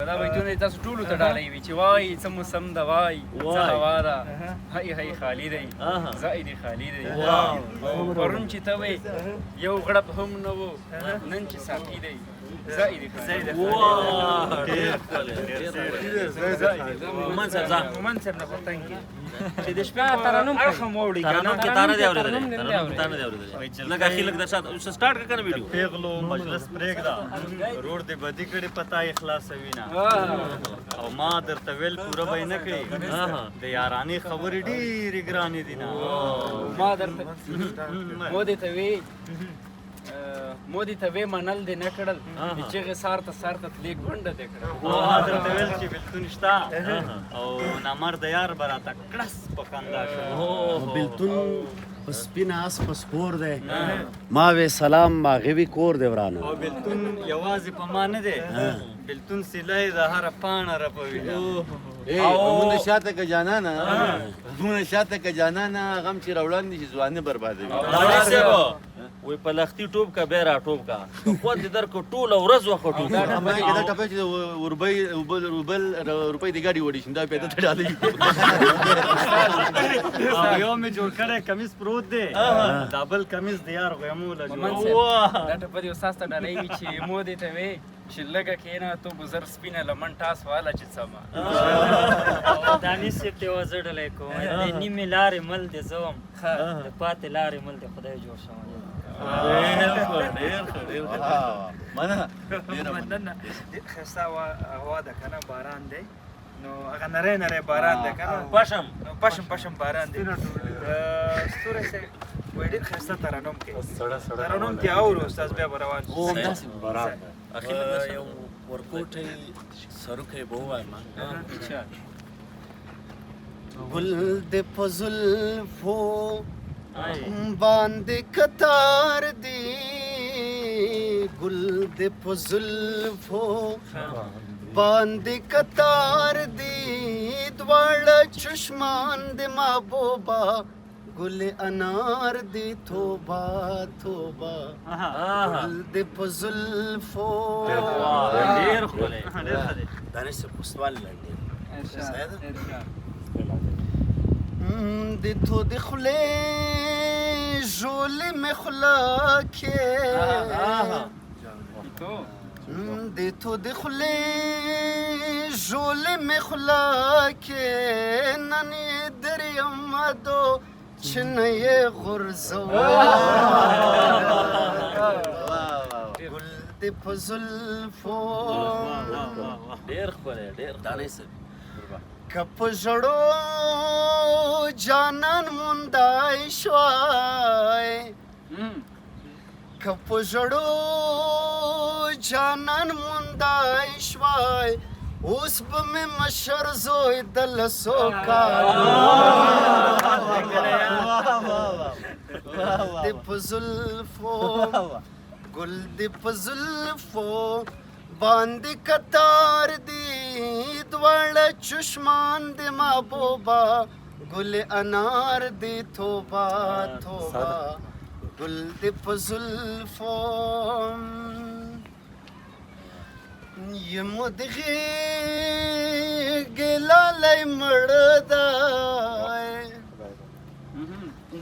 دا بیتونه تاسو ټولو ته ډالۍ وي چې وایي څه موسم ده وایي څه هوا ده هی هی خالي دی زائد خالي دی او پرون چې ته وایې یو غړپ هم نه و نن چې صافي دی زائد خالي دی مومن صاحب ځه مومن صاحب نه پتنګ چې د شپې ترنم اخ موړي ترنم کې تا نه دی اورېدلی ترنم تا نه دی اورېدلی لږ اخي لږ درشات سټارټ کړه کنه ویډیو پیغلو مجلس پرېږده روډ دې بدي کړې پتا یې خلاصوي نه او ما درته ویل پوره به یې نه کړې د یارانې خبرې ډېرې ګرانې دي نه ما درته مودې ته وی مودي ته وی منل دې نه کړل چې هغې سار ته تلې ګونډه دې کړل ما درته ویل چې بېلتون شته او نامرده یار به راته کړس په خندا شو بېلتون په سپین آس په سپور دی ما وی سلام ما غوي کور دی ورانه او بېلتون یوازې په ما نه دی بېلتون سیلی د هره پاڼه رپوي مونږ شاته که جانانه مونږ شاته که جانانه غم چې راوړاندې شي ځواني بربادوي وای په لختي ټوب کا بیا را ټوب کا خو دې درکو ټوله ورځ وخټو ما کې دا ټپه چې روپۍ د ګاډي وړي شي دا پیدا ته ډالۍ او یو مې جوړ کړی کمیس پروت دی دا بل کمیس د یار غیموله دا ټپه دې استاد ته ډالۍ وي چې مودې ته وی چې لږه کښېنه تو ګذر سپینه لمن ټاس واله چې سمه دانش صاحب ته یوه زه ډالۍ کوم د نیمې لارې مل دې زه وم د پاتې لارې مل دې خدای جوړ شوی مننه ښایسته هوا ده که نه باران دی نو هغه نری نری باران دی که نه پشم باران دی ستوری صاحب وایي ډېر ښایسته ترنم کوي ترنم دې اورو استاد بیا به روان شو یو ورکوټی سروکی به ووایم ګل دې په زلفو باندې کتار دی ګل دې په زلفو باندې کتار دی دواړه چشمان دې محبوبه گل انار دی توبه توبه گل دی په زلفو ډېر ښکلی دانش صاحب خو سوال لري د تو د خولې ژولې مې خوله کې د تو د خولې ژولې مې خوله کې نن یې دریم دو چې نه یې غورځوه ګل دې په زلفو ډېر ښکلی ډېر دانش صاحب که په ژړو جانان موندای شوای که په ژړو جانان موندای شوای اوس به مې مشر زوی د لسو کالو دې په زلفو ګل دې په زلفو باندې کتار دی دواړه چشمان دې محبوبه ګل انار دې توبه توبه ګل دې په زلفو یم د غېږې لالی مړه دی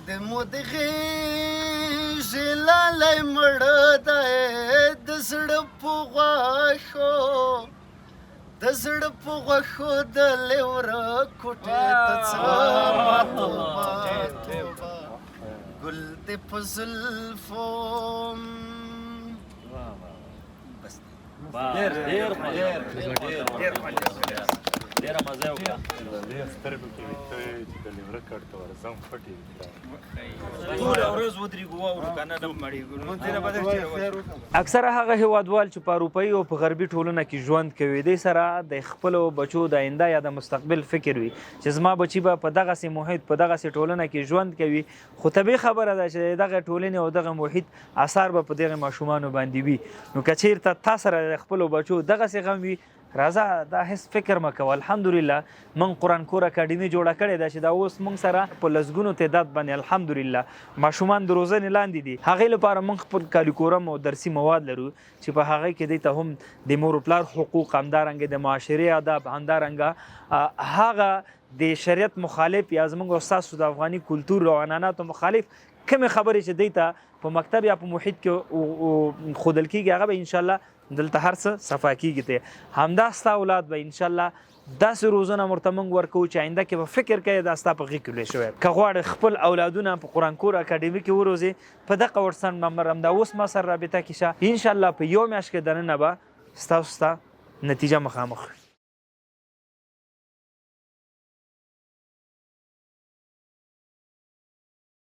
د مو د غېږې لالی مړه دی د زړه په غوښو د زړه په غوښو د لیوره کوټې ته څه توبه توبه ګل دې په زلفو ډېر ډېره مزه وکړه سترګو کې ویښته چې د لیوره کټ ته ورځم پټې ټوله ورځ ودرېږو واورو که نه نه مړېږو اکثره هغه هیوادوال چې په اروپایي او په غربي ټولنه کې ژوند کوي دې سره د خپلو بچو د آینده یا د مستقبل فکر وي چې زما بچي به په دغسې محیط په دغسې ټولنه کې ژوند کوي خو طبیعي خبره ده چې دغه ټولنې او دغه محیط اثار به په دغه ماشومانو باندې وي نو که چېرته تا سره د خپلو بچو دغسې غم وي راځه دا هیڅ فکر مه کوه الحمدلله من قرآن کور اکاډمي جوړه کړې ده چې دا اوس موږ سره په لسګونو تعداد باندې الحمدلله ماشومان د روزنې لاندې دي هغې لپاره موږ خپل کاریکورم او درسي مواد لرو چې په هغې کې دوی ته هم د مور و پلار حقوق همدارنګه د معاشرې آداب همدارنګه هغه د شریعت مخالف یا زموږ او ستاسو د افغاني کلتور او عنعناتو مخالف کومې خبرې چې دوی ته په مکتب یا په محیط کې ښودل کېږي هغه به انشاءالله دلته هر څه صفا کېږي ته همدا ستا اولاد به انشاءالله داسې روزنه ورته موږ ورکوو چې آینده کې به فکر کوي دا ستا په غېږ کې لوی شوی که غواړې خپل اولادونه په قرآن کور اکاډمي کې وروزې په دغه وټساپ نمبر همدا اوس ما سره رابطه کې شه انشاءالله په یو میاشت کې دننه به ستاسو ته نتیجه مخامخ